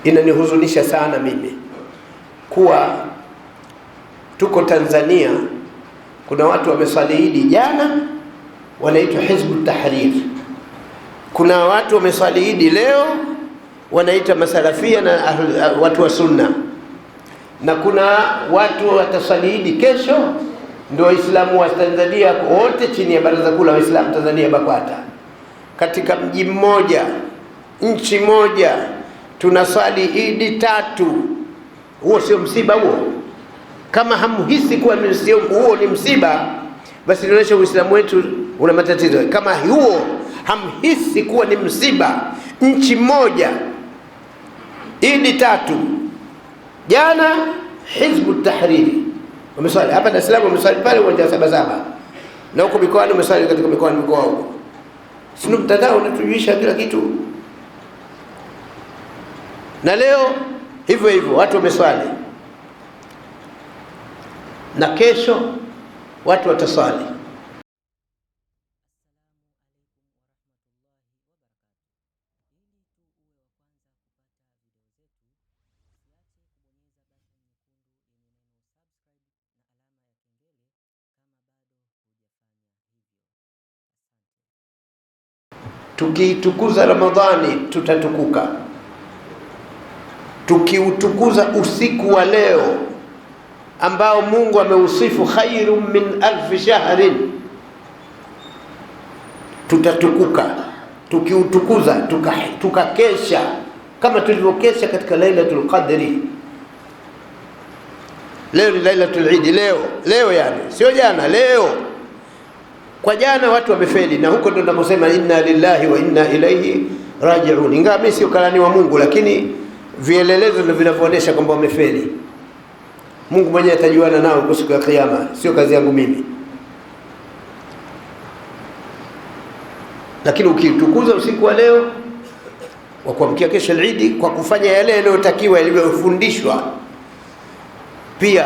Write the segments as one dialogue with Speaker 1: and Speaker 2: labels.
Speaker 1: inanihuzunisha sana mimi kuwa tuko Tanzania, kuna watu wameswali Idi jana wanaitwa Hizbut Tahrir, kuna watu wameswali Idi leo wanaita masalafia na watu wa sunna, na kuna watu wataswali Idi kesho ndio Waislamu wa Tanzania wote chini ya Baraza Kuu la Waislamu Tanzania BAKWATA. Katika mji mmoja, nchi moja, tunaswali Idi 3. Huo sio msiba huo? Kama hamhisi kuwa huo ni msiba, basi inaonyesha Uislamu wetu una matatizo. Kama huo hamhisi kuwa ni msiba, nchi moja Idi 3, jana Hizbut Tahrir wameswali hapa Dar es Salaam, wameswali pale uwanja wa Sabasaba, na huko mikoani wameswali katika mikoa huko. Sio mtandao unatujulisha kila kitu. Na leo hivyo hivyo watu wameswali, na kesho watu wataswali. Tukitukuza Ramadhani tutatukuka. Tukiutukuza usiku wa leo ambao Mungu ameusifu khairum min alf shahrin, tutatukuka. Tukiutukuza tukakesha kama tulivyokesha katika Lailatul Qadri. Leo ni Lailatul Eid, leo yani sio jana, leo. Kwa jana watu wamefeli, na huko ndio tunasema inna lillahi wa inna ilaihi raji'un. Ingawa mimi sio kalani wa Mungu, lakini vielelezo ndio vinavyoonyesha kwamba wamefeli. Mungu mwenyewe atajuana nao kwa siku ya kiyama, sio kazi yangu mimi. Lakini ukitukuza usiku wa leo wa kuamkia kesho Eid kwa kufanya yale yanayotakiwa yalivyofundishwa, pia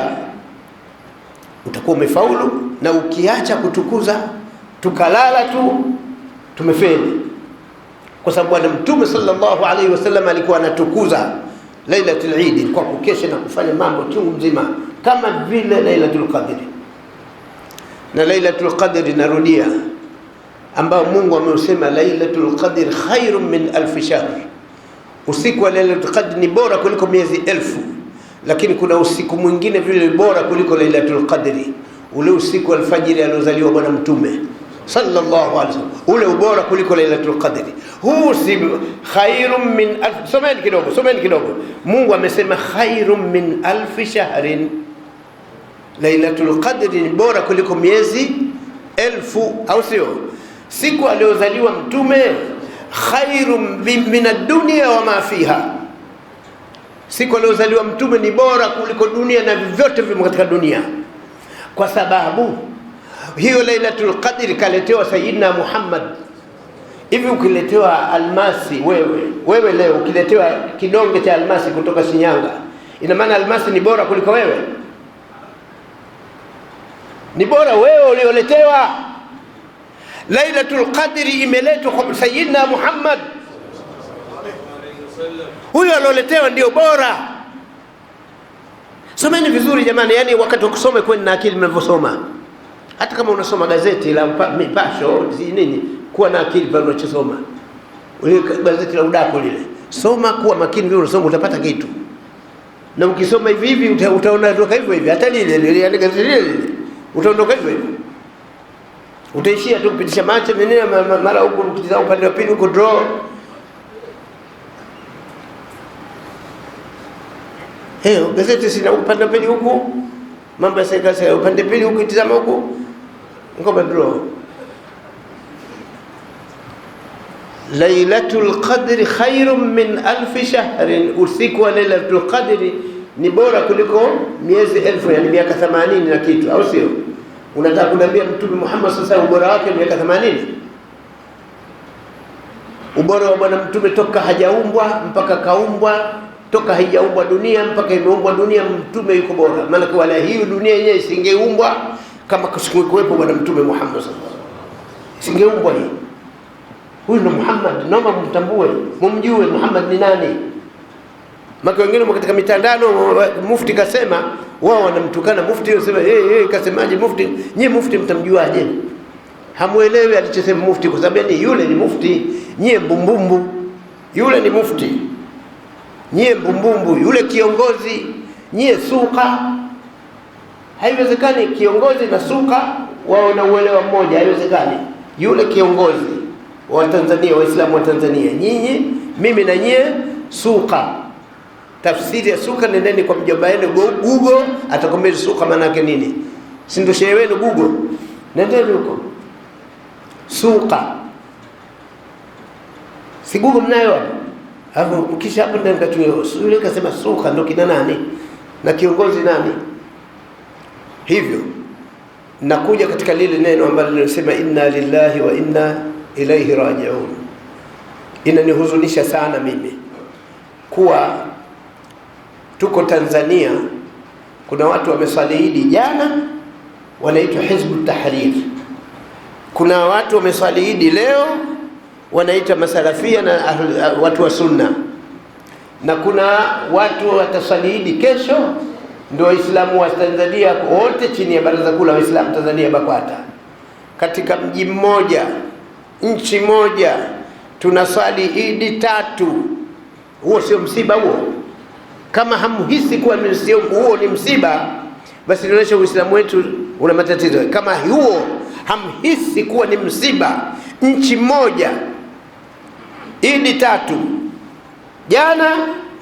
Speaker 1: utakuwa umefaulu. Na ukiacha kutukuza tukalala tu, tumefeli. Kwa sababu Bwana Mtume sallallahu alaihi wasallam alikuwa anatukuza Lailatul Eid kwa kukesha na kufanya mambo chungu mzima kama vile Lailatul Qadr. Na Lailatul Qadr, narudia, ambao Mungu ameusema Lailatul Qadr khairun min alf shahr. Usiku wa Lailatul Qadr ni bora kuliko miezi 1000. Lakini kuna usiku mwingine vile bora kuliko Lailatul Qadr, ule usiku alfajiri aliozaliwa Bwana Mtume sallallahu alaihi wasallam, ule ubora kuliko Lailatul Qadr. Huu si khairum min alf. Someni kidogo. Mungu amesema khairum min alf shahrin. Lailatul Qadr ni bora kuliko miezi 1000, au sio? Siku aliozaliwa Mtume khairum min ad-dunya wa ma fiha. Siku aliozaliwa Mtume ni bora kuliko dunia na vyote vimo katika dunia, kwa sababu hiyo Lailatul Qadr kaletewa Sayyidina Muhammad. Hivi ukiletewa almasi wewe leo, ukiletewa kidonge cha almasi kutoka Shinyanga, ina maana almasi ni bora kuliko wewe? Ni bora wewe ulioletewa. Lailatul Qadr imeletwa kwa Sayyidina Muhammad, huyo alioletewa ndio bora. Someni vizuri jamani, yani wakati wa kusoma kweni na akili mnavyosoma. Hata kama unasoma gazeti la Mipasho nini, kuwa na akili pale unachosoma. Ule gazeti la udaku lile, soma, kuwa makini vile unasoma, utapata kitu. Na ukisoma hivi hivi utaona toka hivyo hivi, hata lile yani gazeti lile utaondoka hivyo hivyo. Utaishia tu kupitisha macho menene, mara huko ukitizama upande wa pili huko draw. Gazeti sina upande pili huku, mambo ya serikali upande pili huku, itizama huku ngoma draw. Lailatul Qadr khairun min alf shahrin. Usiku wa Lailatul Qadr ni bora kuliko miezi 1000, yani miaka 80 na kitu, au sio? Unataka kuniambia Mtume Muhammad sasa ubora wake miaka 80? Ubora wa Bwana Mtume toka hajaumbwa mpaka kaumbwa, toka haijaumbwa dunia mpaka imeumbwa dunia, Mtume yuko bora. Maana kwa wala hiyo dunia yenyewe isingeumbwa kama kusikuwepo Bwana Mtume Muhammad sallallahu alaihi wasallam, isingeumbwa hii. Huyu ndo Muhammad, naomba mtambue, mumjue Muhammad ni nani. Maka wengine katika mitandao mufti kasema, wao wanamtukana mufti, wanasema kasemaje mufti? Nyie mufti mtamjuaje? Hamuelewi alichosema mufti, kwa sababu yule ni mufti, nyie mbumbumbu. Yule ni mufti, nyie mbumbumbu. Yule kiongozi, nyie suka. Haiwezekani kiongozi na suka wao na uelewa mmoja, haiwezekani. Yule kiongozi wa Tanzania, Waislamu wa Tanzania, nyinyi, mimi na nyie suka. Tafsiri ya suka, nendeni kwa mjomba wenu Google, atakwambia suka maana yake nini. Si ndio shehe wenu Google? Nendeni huko. Suka. Si Google mnayo hapo? Hapo kisha hapo ndio nikachukua. Yule kasema suka ndio kina nani? Na kiongozi nani? Hivyo nakuja katika lile neno ambalo linasema inna lillahi wa inna ilaihi raji'un. Inanihuzunisha sana mimi kuwa tuko Tanzania, kuna watu wameswali jana wanaitwa Hizbu Tahrir, kuna watu wameswali leo wanaitwa masalafia na watu wa sunna, na kuna watu wataswali kesho ndio Waislamu wa Tanzania wote chini ya Baraza Kuu la Waislamu Tanzania BAKWATA. Katika mji mmoja, nchi moja, tunaswali Idi 3. Huo sio msiba huo? Kama hamhisi kuwa huo ni msiba, basi inaonyesha Uislamu wetu una matatizo. Kama huo hamhisi kuwa ni msiba, nchi moja, Idi 3, jana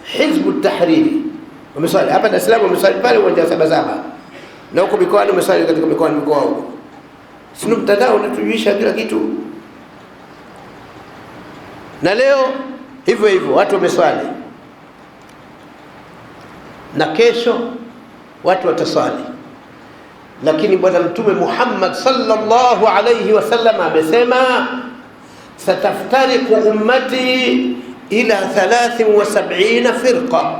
Speaker 1: Hizbu Tahriri wameswali hapa Dar es Salaam, wameswali pale uwanja wa Sabasaba, na huko mikoani wameswali katika mikoa huko. Sio mtandao unatujuisha kila kitu. Na leo hivyo hivyo watu wameswali, na kesho watu wataswali. Lakini Bwana Mtume Muhammad sallallahu alayhi wasallam amesema, sataftariqu ummati ila 73 firqa,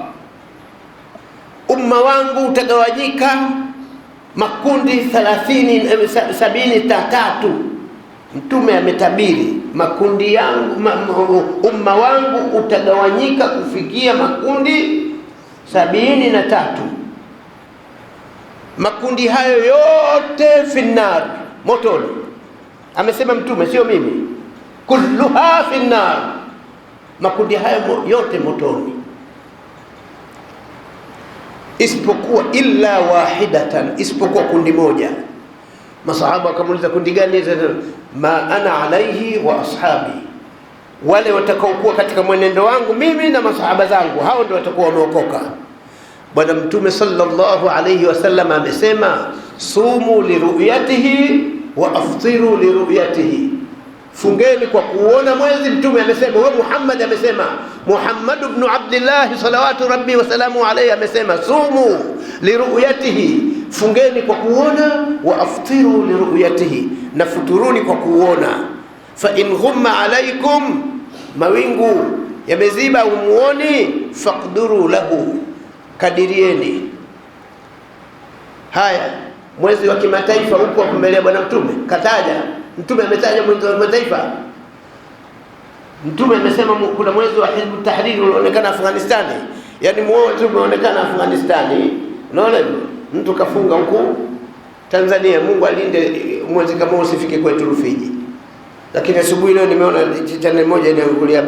Speaker 1: umma wangu utagawanyika makundi 73. Mtume ametabiri makundi yangu, umma wangu utagawanyika kufikia makundi 73. Makundi hayo yote finnar, motoni. Amesema Mtume, sio mimi. Kulluha finnar, makundi hayo yote motoni, isipokuwa illa wahidatan, isipokuwa kundi moja. Masahaba wakamuuliza kundi gani? Ma ana alaihi wa ashabi, wale watakaokuwa katika mwenendo wangu mimi na masahaba zangu, hao ndio watakuwa wameokoka. Bwana Mtume sallallahu alayhi wasallam amesema, sumu liruyatihi wa aftiru liruyatihi, fungeni kwa kuona mwezi. Mtume amesema, huyo Muhammad amesema, Muhammad ibn Abdullah salawatu rabbi wa salamu alayhi amesema, sumu liruyatihi, fungeni kwa kuona, wa aftiru liruyatihi, na futuruni kwa kuona. Fa in ghumma alaykum, mawingu yameziba umuoni, faqduru lahu, kadirieni. Haya, mwezi wa kimataifa huko mbele ya Bwana Mtume kataja. Mtume ametaja mwezi wa kimataifa. Mtume amesema kuna mwezi wa Hizbu Tahrir unaonekana Afghanistani, yani mwezi umeonekana Afghanistani. Unaona hivyo, mtu kafunga huko Tanzania. Mungu alinde mwezi kama usifike kwetu Rufiji. Lakini asubuhi leo nimeona channel moja inayokulia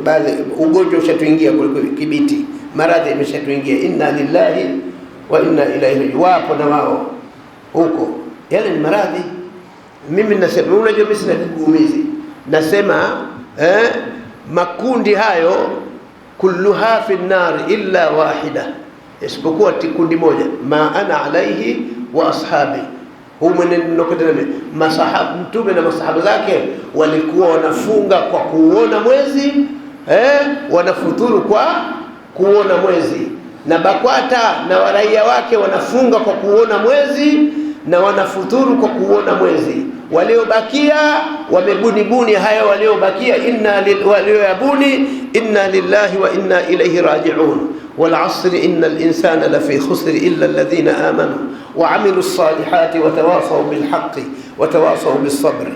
Speaker 1: baadhi, ugonjwa ushatuingia kule Kibiti, maradhi imeshatuingia. Inna lillahi wa inna ilaihi raji'un. Wapo na wao huko, yale ni maradhi. Mimi nasema, unajua mimi sina kigumizi, nasema makundi hayo kulluha fi nar illa wahida, isipokuwa kundi moja, ma ana alaihi wa ashabi. Huu mwenendo masahaba, Mtume na masahaba zake walikuwa wanafunga kwa kuona mwezi, wanafuturu kwa kuona mwezi, na BAKWATA na waraia wake wanafunga kwa kuona mwezi na wanafuturu kwa kuona mwezi. Waliobakia wamebuni haya, waliobakia walioyabuni, inna lillahi wa inna ilaihi raji'un. wal asri innal insana lafi khusr illa alladhina amanu wa amilus salihati wa tawasaw bil haqqi wa tawasaw bis sabr.